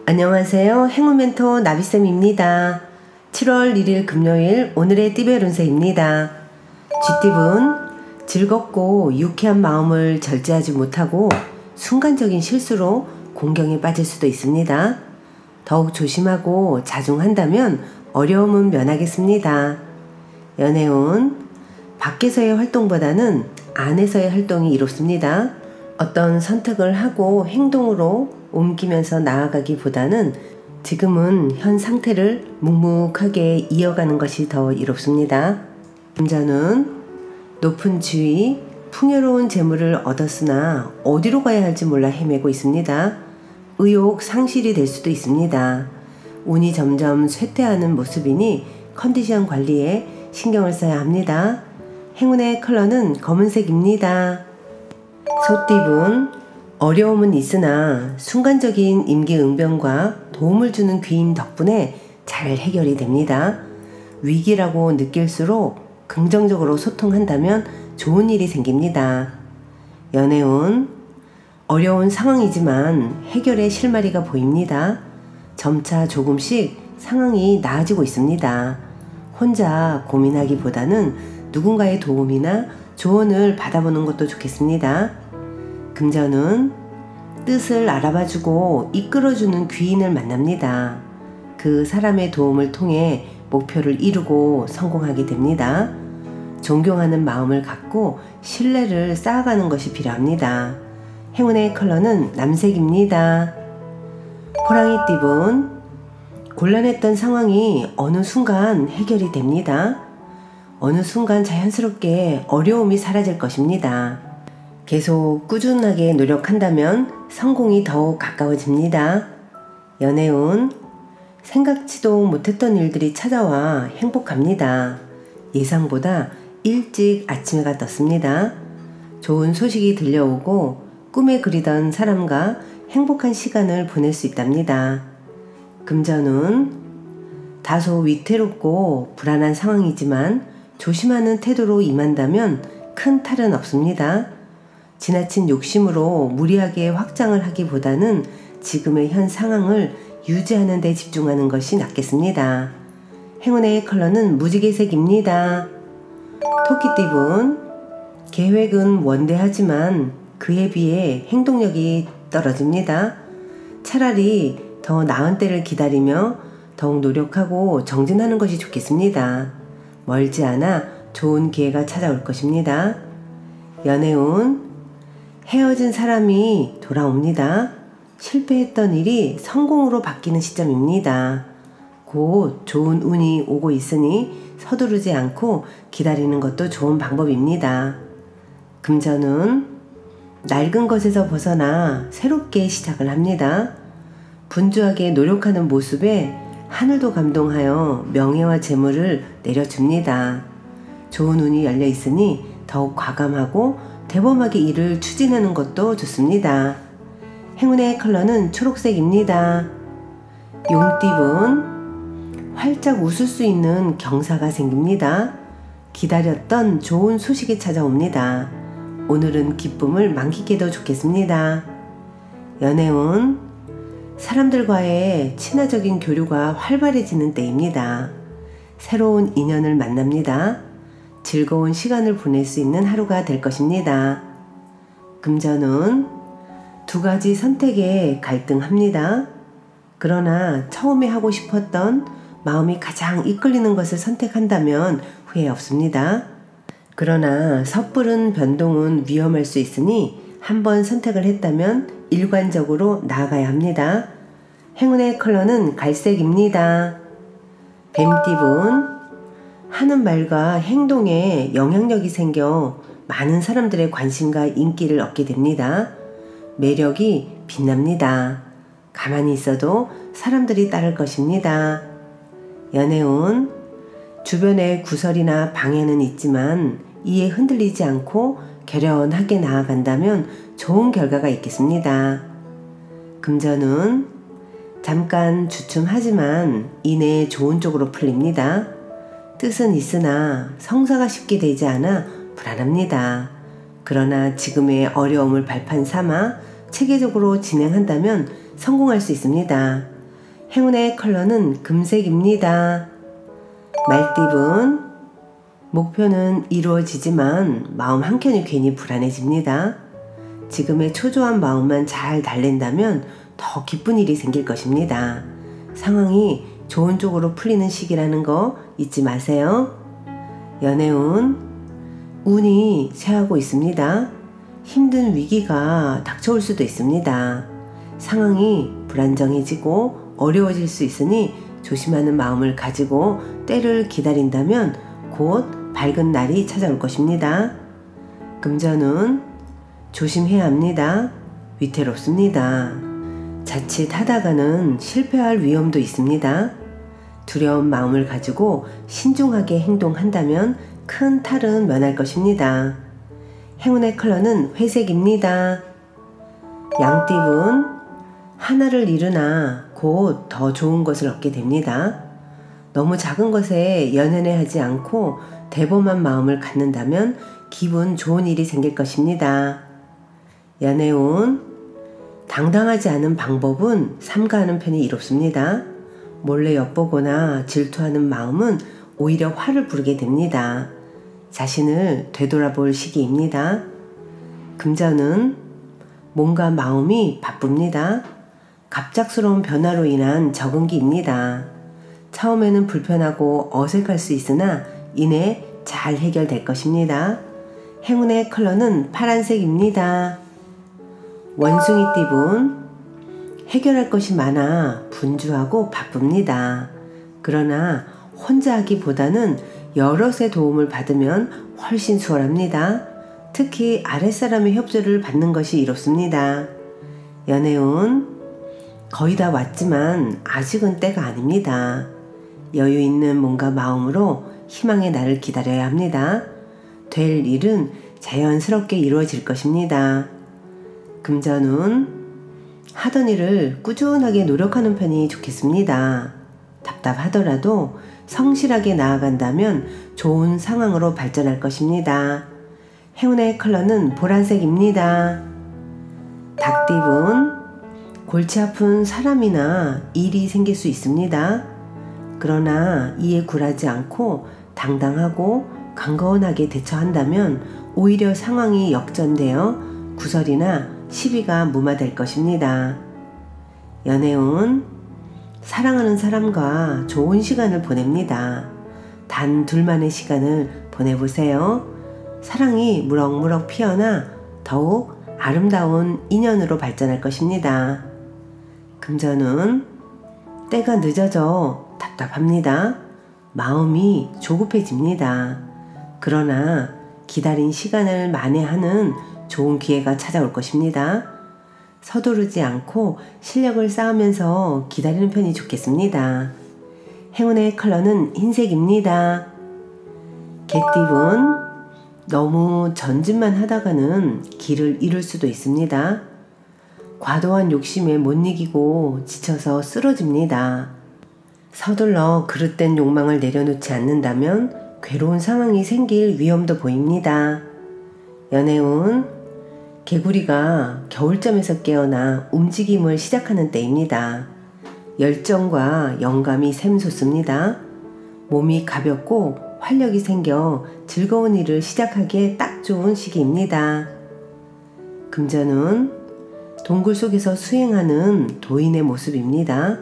안녕하세요. 행운멘토 나비쌤입니다. 7월 1일 금요일 오늘의 띠별 운세입니다. 쥐띠분, 즐겁고 유쾌한 마음을 절제하지 못하고 순간적인 실수로 공경에 빠질 수도 있습니다. 더욱 조심하고 자중한다면 어려움은 면하겠습니다. 연애운, 밖에서의 활동보다는 안에서의 활동이 이롭습니다. 어떤 선택을 하고 행동으로 옮기면서 나아가기보다는 지금은 현 상태를 묵묵하게 이어가는 것이 더 이롭습니다. 금전은 높은 지위, 풍요로운 재물을 얻었으나 어디로 가야 할지 몰라 헤매고 있습니다. 의욕 상실이 될 수도 있습니다. 운이 점점 쇠퇴하는 모습이니 컨디션 관리에 신경을 써야 합니다. 행운의 컬러는 검은색입니다. 소띠분, 어려움은 있으나 순간적인 임기응변과 도움을 주는 귀인 덕분에 잘 해결이 됩니다. 위기라고 느낄수록 긍정적으로 소통한다면 좋은 일이 생깁니다. 연애운, 어려운 상황이지만 해결의 실마리가 보입니다. 점차 조금씩 상황이 나아지고 있습니다. 혼자 고민하기보다는 누군가의 도움이나 조언을 받아보는 것도 좋겠습니다. 금전은 뜻을 알아봐주고 이끌어주는 귀인을 만납니다. 그 사람의 도움을 통해 목표를 이루고 성공하게 됩니다. 존경하는 마음을 갖고 신뢰를 쌓아가는 것이 필요합니다. 행운의 컬러는 남색입니다. 호랑이띠분, 곤란했던 상황이 어느 순간 해결이 됩니다. 어느 순간 자연스럽게 어려움이 사라질 것입니다. 계속 꾸준하게 노력한다면 성공이 더욱 가까워집니다. 연애운, 생각지도 못했던 일들이 찾아와 행복합니다. 예상보다 일찍 아침해가 떴습니다. 좋은 소식이 들려오고 꿈에 그리던 사람과 행복한 시간을 보낼 수 있답니다. 금전운, 다소 위태롭고 불안한 상황이지만 조심하는 태도로 임한다면 큰 탈은 없습니다. 지나친 욕심으로 무리하게 확장을 하기보다는 지금의 현 상황을 유지하는 데 집중하는 것이 낫겠습니다. 행운의 컬러는 무지개색입니다. 토끼띠분, 계획은 원대하지만 그에 비해 행동력이 떨어집니다. 차라리 더 나은 때를 기다리며 더욱 노력하고 정진하는 것이 좋겠습니다. 멀지 않아 좋은 기회가 찾아올 것입니다. 연애운, 헤어진 사람이 돌아옵니다. 실패했던 일이 성공으로 바뀌는 시점입니다. 곧 좋은 운이 오고 있으니 서두르지 않고 기다리는 것도 좋은 방법입니다. 금전은 낡은 것에서 벗어나 새롭게 시작을 합니다. 분주하게 노력하는 모습에 하늘도 감동하여 명예와 재물을 내려줍니다. 좋은 운이 열려 있으니 더욱 과감하고 대범하게 일을 추진하는 것도 좋습니다. 행운의 컬러는 초록색입니다. 용띠분, 활짝 웃을 수 있는 경사가 생깁니다. 기다렸던 좋은 소식이 찾아옵니다. 오늘은 기쁨을 만끽해도 좋겠습니다. 연애운, 사람들과의 친화적인 교류가 활발해지는 때입니다. 새로운 인연을 만납니다. 즐거운 시간을 보낼 수 있는 하루가 될 것입니다. 금전운, 두 가지 선택에 갈등합니다. 그러나 처음에 하고 싶었던 마음이 가장 이끌리는 것을 선택한다면 후회 없습니다. 그러나 섣부른 변동은 위험할 수 있으니 한번 선택을 했다면 일관적으로 나아가야 합니다. 행운의 컬러는 갈색입니다. 뱀띠분, 하는 말과 행동에 영향력이 생겨 많은 사람들의 관심과 인기를 얻게 됩니다. 매력이 빛납니다. 가만히 있어도 사람들이 따를 것입니다. 연애운, 주변에 구설이나 방해는 있지만 이에 흔들리지 않고 결연하게 나아간다면 좋은 결과가 있겠습니다. 금전운, 잠깐 주춤하지만 이내 좋은 쪽으로 풀립니다. 뜻은 있으나 성사가 쉽게 되지 않아 불안합니다. 그러나 지금의 어려움을 발판 삼아 체계적으로 진행한다면 성공할 수 있습니다. 행운의 컬러는 금색입니다. 말띠분, 목표는 이루어지지만 마음 한켠이 괜히 불안해집니다. 지금의 초조한 마음만 잘 달랜다면 더 기쁜 일이 생길 것입니다. 상황이 좋은 쪽으로 풀리는 시기라는 거 잊지 마세요. 연애운, 운이 쇠하고 있습니다. 힘든 위기가 닥쳐올 수도 있습니다. 상황이 불안정해지고 어려워질 수 있으니 조심하는 마음을 가지고 때를 기다린다면 곧 밝은 날이 찾아올 것입니다. 금전운, 조심해야 합니다. 위태롭습니다. 자칫 하다가는 실패할 위험도 있습니다. 두려운 마음을 가지고 신중하게 행동한다면 큰 탈은 면할 것입니다. 행운의 컬러는 회색입니다. 양띠분, 하나를 이루나 곧 더 좋은 것을 얻게 됩니다. 너무 작은 것에 연연해하지 않고 대범한 마음을 갖는다면 기분 좋은 일이 생길 것입니다. 연애운, 당당하지 않은 방법은 삼가하는 편이 이롭습니다. 몰래 엿보거나 질투하는 마음은 오히려 화를 부르게 됩니다. 자신을 되돌아볼 시기입니다. 금전은 몸과 마음이 바쁩니다. 갑작스러운 변화로 인한 적응기입니다. 처음에는 불편하고 어색할 수 있으나 이내 잘 해결될 것입니다. 행운의 컬러는 파란색입니다. 원숭이띠분, 해결할 것이 많아 분주하고 바쁩니다. 그러나 혼자 하기보다는 여럿의 도움을 받으면 훨씬 수월합니다. 특히 아랫사람의 협조를 받는 것이 이롭습니다. 연애운, 거의 다 왔지만 아직은 때가 아닙니다. 여유 있는 몸과 마음으로 희망의 날을 기다려야 합니다. 될 일은 자연스럽게 이루어질 것입니다. 금전운, 하던 일을 꾸준하게 노력하는 편이 좋겠습니다. 답답하더라도 성실하게 나아간다면 좋은 상황으로 발전할 것입니다. 행운의 컬러는 보라색입니다. 닭띠분, 골치 아픈 사람이나 일이 생길 수 있습니다. 그러나 이에 굴하지 않고 당당하고 강건하게 대처한다면 오히려 상황이 역전되어 구설이나 시비가 무마될 것입니다. 연애운, 사랑하는 사람과 좋은 시간을 보냅니다. 단 둘만의 시간을 보내보세요. 사랑이 무럭무럭 피어나 더욱 아름다운 인연으로 발전할 것입니다. 금전운, 때가 늦어져 답답합니다. 마음이 조급해집니다. 그러나 기다린 시간을 만회하는 좋은 기회가 찾아올 것입니다. 서두르지 않고 실력을 쌓으면서 기다리는 편이 좋겠습니다. 행운의 컬러는 흰색입니다. 개띠분, 너무 전진만 하다가는 길을 잃을 수도 있습니다. 과도한 욕심에 못 이기고 지쳐서 쓰러집니다. 서둘러 그릇된 욕망을 내려놓지 않는다면 괴로운 상황이 생길 위험도 보입니다. 연애운, 개구리가 겨울잠에서 깨어나 움직임을 시작하는 때입니다. 열정과 영감이 샘솟습니다. 몸이 가볍고 활력이 생겨 즐거운 일을 시작하기에 딱 좋은 시기입니다. 금전운, 동굴 속에서 수행하는 도인의 모습입니다.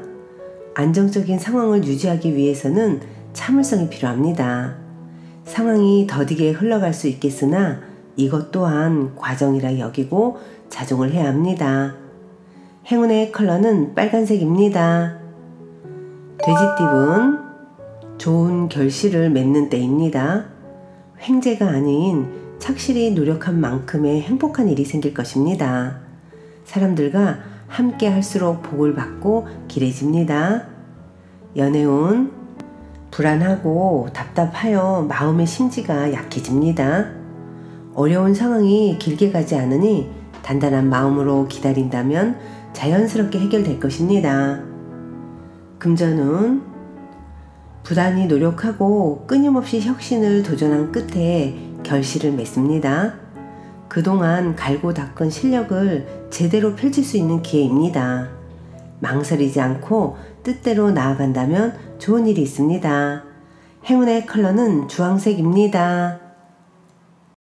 안정적인 상황을 유지하기 위해서는 참을성이 필요합니다. 상황이 더디게 흘러갈 수 있겠으나 이것 또한 과정이라 여기고 자중을 해야 합니다. 행운의 컬러는 빨간색입니다. 돼지띠분, 좋은 결실을 맺는 때입니다. 횡재가 아닌 착실히 노력한 만큼의 행복한 일이 생길 것입니다. 사람들과 함께 할수록 복을 받고 길해집니다. 연애운, 불안하고 답답하여 마음의 심지가 약해집니다. 어려운 상황이 길게 가지 않으니 단단한 마음으로 기다린다면 자연스럽게 해결될 것입니다. 금전운, 부단히 노력하고 끊임없이 혁신을 도전한 끝에 결실을 맺습니다. 그동안 갈고 닦은 실력을 제대로 펼칠 수 있는 기회입니다. 망설이지 않고 뜻대로 나아간다면 좋은 일이 있습니다. 행운의 컬러는 주황색입니다.